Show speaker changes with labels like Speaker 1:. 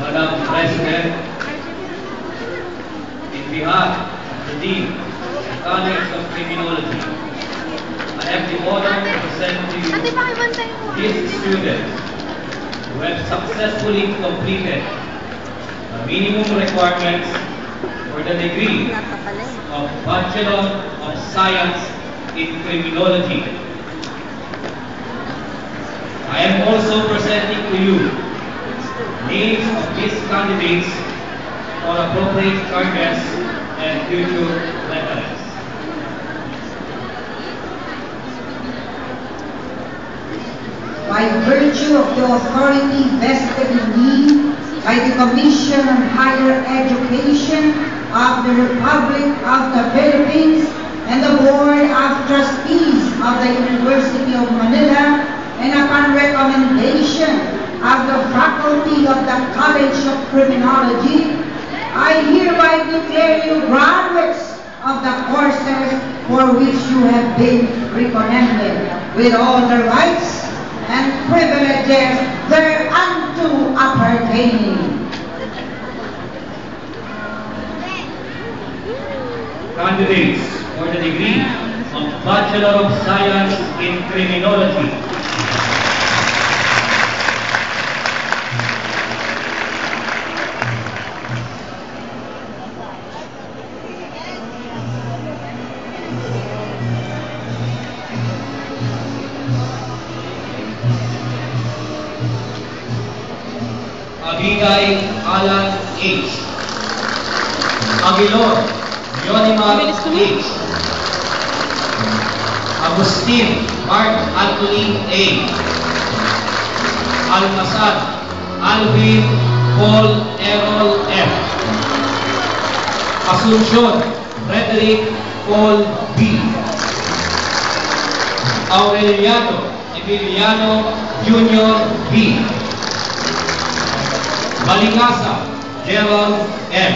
Speaker 1: Madam President, in behalf of the Dean of College of Criminology, I have the honor to present to you these students who have successfully completed the minimum requirements for the degree of Bachelor of Science in Criminology. I am also presenting to you names of these candidates for appropriate charges and future reference.
Speaker 2: By virtue of the authority vested in me by the Commission on Higher Education of the Republic of the Philippines and the Board of Trustees of the University of Manila, and upon recommendation of the Faculty of the College of Criminology, I hereby declare you graduates of the courses for which you have been recommended, with all the rights and privileges thereunto appertaining.
Speaker 1: Candidates for the degree of Bachelor of Science in Criminology. Abigay Alan H. Aguilor Yonimar H. Agustin Mark Anthony A. Almasad Alvin Paul Errol F. Asuncion Frederick Paul B. Aureliano Emiliano Jr. B. Balingasa Gerald M.